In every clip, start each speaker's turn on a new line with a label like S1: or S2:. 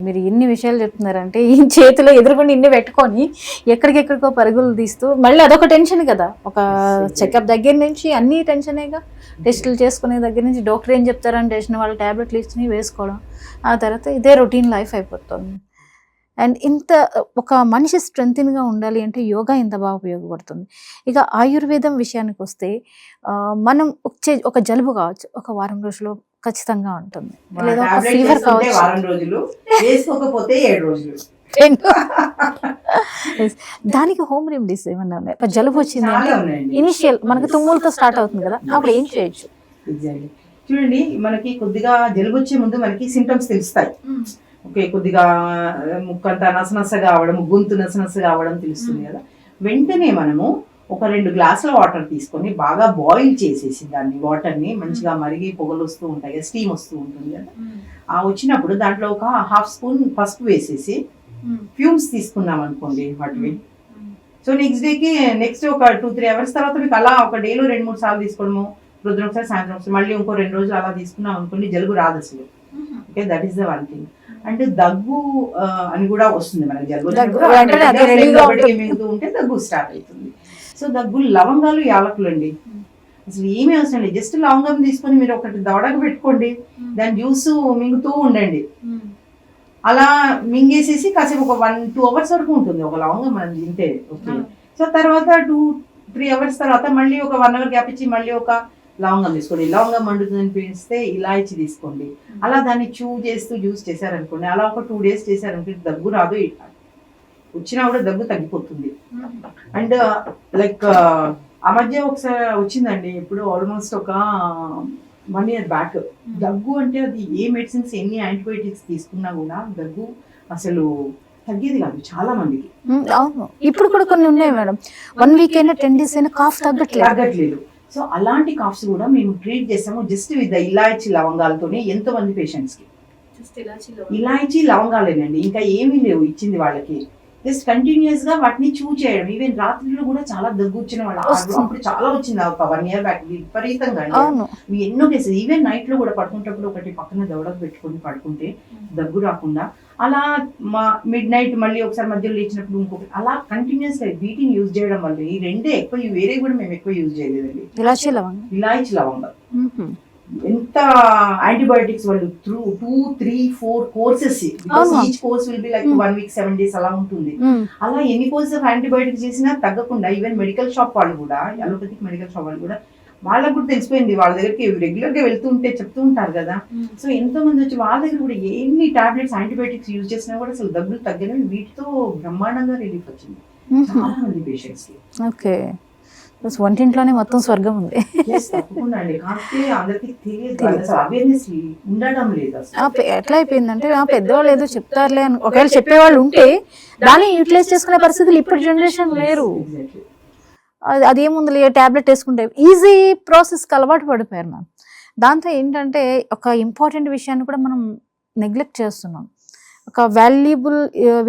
S1: మీరు ఇన్ని విషయాలు చెప్తున్నారంటే ఈ చేతిలో ఎదురుకుండా ఇన్ని పెట్టుకొని ఎక్కడికెక్కడికో పరుగులు తీస్తూ మళ్ళీ అదొక టెన్షన్ కదా. ఒక చెకప్ దగ్గర నుంచి అన్ని టెన్షనేగా. టెస్టులు చేసుకునే దగ్గర నుంచి డాక్టర్ ఏం చెప్తారని టెన్షన్, వాళ్ళ ట్యాబ్లెట్లు ఇచ్చి వేసుకోవడం, ఆ తర్వాత ఇదే రొటీన్ లైఫ్ అయిపోతుంది. అండ్ ఇంత ఒక మనిషి స్ట్రెంగ్త్గా ఉండాలి అంటే యోగా ఇంత బాగా ఉపయోగపడుతుంది. ఇక ఆయుర్వేదం విషయానికి వస్తే మనం ఒక జలుబు కావచ్చు, ఒక వారం రోజులు ఖచ్చితంగా ఉంటుంది, లేదా ఒక ఫీవర్ కావచ్చు,
S2: వారం రోజులు వేసుకోకపోతే 7 రోజులు.
S1: దానికి హోమ్ రెమెడీస్ ఏమన్నా ఉన్నాయి? జలుబు వచ్చింది అంటే ఇనిషియల్ మనకి తుమ్ములతో స్టార్ట్ అవుతుంది కదా, అప్పుడు ఏం చేయొచ్చు?
S2: చూడండి, మనకి కొద్దిగా జలుబు వచ్చే ముందు మనకి సింటమ్స్ తెలుస్తాయి. ఓకే, కొద్దిగా ముక్కంతా నసనసగా అవడం, గొంతు నసనసగా అవడం తెలుస్తుంది కదా. వెంటనే మనము ఒక 2 గ్లాసుల వాటర్ తీసుకొని బాగా బాయిల్ చేసేసి దాన్ని వాటర్ని మంచిగా మరిగి పొగలు వస్తూ ఉంటాయి కదా, స్టీమ్ వస్తూ ఉంటుంది కదా. ఆ వచ్చినప్పుడు దాంట్లో ఒక 1/2 స్పూన్ పసుపు వేసేసి ఫ్యూమ్స్ తీసుకున్నాం అనుకోండి వాటివి. సో నెక్స్ట్ ఒక 2-3 అవర్స్ తర్వాత మీకు అలా ఒక డేలో 2-3 సార్లు తీసుకోవడము, పొద్దున ఒకసారి సాయంత్రం ఒకసారి, మళ్ళీ ఇంకో 2 రోజులు అలా తీసుకున్నాం అనుకోండి, జలుబు రాదు అసలు. Okay, that is the one thing. And దగ్గు అని కూడా వస్తుంది మనకి. జలుబు ఉంటే దగ్గు స్టార్ట్ అవుతుంది. సో దగ్గు, లవంగాలు, యాలకులు అండి, అసలు ఏమీ అవసరం లేదు. జస్ట్ లవంగం తీసుకొని మీరు ఒకటి దవడకు పెట్టుకోండి, దాని జ్యూస్ మింగుతూ ఉండండి. అలా మింగేసేసి కాసేపు ఒక 1-2 అవర్స్ వరకు ఉంటుంది ఒక లవంగం మనం తింటే. ఓకే, సో తర్వాత 2-3 అవర్స్ తర్వాత మళ్ళీ ఒక 1 అవర్ గ్యాప్ ఇచ్చి మళ్ళీ ఒక లవంగం తీసుకోండి. లవంగం మండుతుందని పిలిస్తే ఇలాచి తీసుకోండి. అలా దాన్ని చేస్తూ జ్యూస్ చేశారనుకోండి, అలా ఒక 2 డేస్ చేశారనుకోండి, దగ్గు రాదు, వచ్చినా కూడా దగ్గు తగ్గిపోతుంది. అండ్ లైక్ ఆ మధ్య ఒకసారి వచ్చిందండి, ఇప్పుడు ఆల్మోస్ట్ ఒక 1 year బ్యాక్. దగ్గు అంటే అది ఏ మెడిసిన్స్, ఎన్ని యాంటీబయాటిక్స్ తీసుకున్నా కూడా దగ్గు అసలు తగ్గేది కాదు చాలా మందికి.
S1: అవును, ఇప్పుడు కూడా కొన్ని ఉన్నాయి మేడం, 1 వీక్ అయినా 10 days అయినా కాఫ్ తగ్గట్లేదు.
S2: సో అలాంటి కాఫ్స్ కూడా మేము ట్రీట్ చేస్తాము జస్ట్ విత్ ఇలాయచీ లవంగాలతోనే. ఎంతో మంది పేషెంట్స్ కి ఇలాయచీ లవంగాలేనండి, ఇంకా ఏమీ లేవు ఇచ్చింది వాళ్ళకి. జస్ట్ కంటిన్యూస్ గా వాటిని చూ చేయడం. ఈవెన్ రాత్రిలో కూడా చాలా దగ్గు వచ్చిన వాళ్ళు అప్పుడు చాలా వచ్చింది ఒక 1 year బ్యాక్ విపరీతంగా. ఎన్నో కేసులు. ఈవెన్ నైట్ లో కూడా పడుకుంటప్పుడు ఒకటి పక్కన దవడకు పెట్టుకొని పడుకుంటే దగ్గు రాకుండా, అలా మిడ్ నైట్ మళ్ళీ ఒకసారి మధ్యలో లేచినప్పుడు ఇంకొకటి, అలా కంటిన్యూస్ గా వీటిని యూజ్ చేయడం వల్ల ఈ రెండే ఎక్కువ, వేరే కూడా మేము ఎక్కువ యూజ్ చేయలేదండి. ఇలాయచీ లవంగా ఎంత యాంటీబయాటిక్స్ వాళ్ళు 2-3-4 courses, each course will be like 1 week 7 days అలా ఉంటుంది. అలా ఎన్ని కోర్సెస్ ఆఫ్ యాంటీబయాటిక్స్ చేసినా తగ్గకుండా, ఈవెన్ మెడికల్ షాప్ వాళ్ళు కూడా, అలోపతిక్ మెడికల్ షాప్ వాళ్ళు కూడా, వాళ్ళకు కూడా తెలిసిపోయింది. వాళ్ళ దగ్గరికి రెగ్యులర్ గా వెళ్తూ ఉంటే చెప్తూ ఉంటారు కదా. సో ఎంతో మంది వచ్చి వాళ్ళ దగ్గర కూడా ఎన్ని టాబ్లెట్స్ యాంటీబయాటిక్స్ యూజ్ చేసినా కూడా అసలు దగ్గులు తగ్గని, వీటితో బ్రహ్మాండంగా రిలీఫ్ వచ్చింది చాలా మంది పేషెంట్స్ కి.
S1: ఓకే, వంటింట్లోనే మొత్తం స్వర్గం ఉంది. ఎట్లా అయిపోయిందంటే పెద్దవాళ్ళు ఏదో చెప్తారులే అని, ఒకవేళ చెప్పేవాళ్ళు ఉంటే దాన్ని యూటిలైజ్ చేసుకునే పరిస్థితులు ఇప్పుడు జనరేషన్ లేరు. అదేముంది, టాబ్లెట్ వేసుకుంటే ఈజీ ప్రాసెస్కి అలవాటు పడిపోయారు మ్యామ్. దాంతో ఏంటంటే ఒక ఇంపార్టెంట్ విషయాన్ని కూడా మనం నెగ్లెక్ట్ చేస్తున్నాం. ఒక వాల్యుబుల్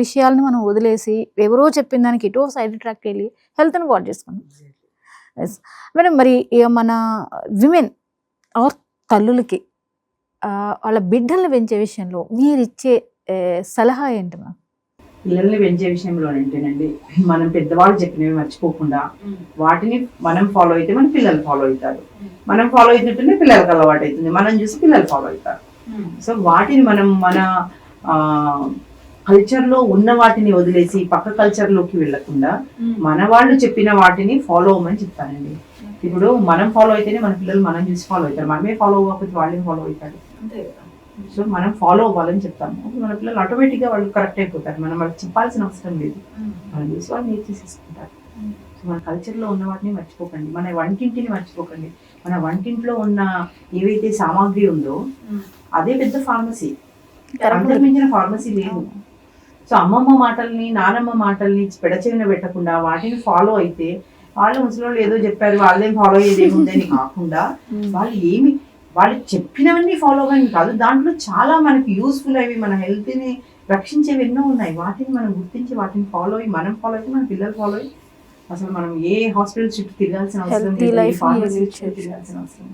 S1: విషయాలను మనం వదిలేసి ఎవరో చెప్పిన దానికి ఎటో సైడ్ ట్రాక్ వెళ్ళి హెల్త్ని పాడు చేసుకున్నాం. మేడం, మరి మన విమెన్ ఆర్ తల్లులకి వాళ్ళ బిడ్డల్ని పెంచే విషయంలో మీరు ఇచ్చే సలహా ఏంటి మ్యామ్?
S2: పిల్లల్ని పెంచే విషయంలో ఏంటండి, మనం పెద్దవాళ్ళు చెప్పినవి మర్చిపోకుండా వాటిని మనం ఫాలో అయితే మన పిల్లలు ఫాలో అవుతారు. మనం ఫాలో అవుతుంటేనే పిల్లలకు అలవాటు అవుతుంది, మనం చూసి పిల్లలు ఫాలో అవుతారు. సో వాటిని మనం మన కల్చర్ లో ఉన్న వాటిని వదిలేసి పక్క కల్చర్ లోకి వెళ్లకుండా మన వాళ్ళు చెప్పిన వాటిని ఫాలో అవ్వమని చెప్తానండి. ఇప్పుడు మనం ఫాలో అయితేనే మన పిల్లలు మనం చూసి ఫాలో అవుతారు, మనమే ఫాలో అవ్వకపోతే వాళ్ళేం ఫాలో అవుతారు. సో మనం ఫాలో అవ్వాలని చెప్తాము. మన పిల్లలు ఆటోమేటిక్ గా వాళ్ళు కరెక్ట్ అయిపోతారు, మనం వాళ్ళకి చెప్పాల్సిన అవసరం లేదు, మనం చూసి వాళ్ళు నేర్చేసేసుకుంటారు. సో మన కల్చర్ లో ఉన్న వాటిని మర్చిపోకండి, మన వంటింటిని మర్చిపోకండి. మన వంటింట్లో ఉన్న ఏవైతే సామాగ్రి ఉందో అదే పెద్ద ఫార్మసీ, అంతర్మించిన ఫార్మసీ లేదు. సో అమ్మమ్మ మాటల్ని, నానమ్మ మాటల్ని పెడచెవిన పెట్టకుండా వాటిని ఫాలో అయితే, వాళ్ళు ముసలి ఏదో చెప్పారు వాళ్ళేం ఫాలో అయ్యేది ఏముందని కాకుండా, వాళ్ళు చెప్పినవన్నీ ఫాలో అవ్వని కాదు, దాంట్లో చాలా మనకి యూస్ఫుల్ అవి, మన హెల్త్ ని రక్షించేవి ఎన్నో ఉన్నాయి. వాటిని మనం గుర్తించి వాటిని ఫాలో అయ్యి, మనం ఫాలో అయితే మన పిల్లలు ఫాలో అయ్యి, అసలు మనం ఏ హాస్పిటల్ చుట్టూ తిరగాల్సిన అవసరం లేదు, తిరగాల్సిన అవసరం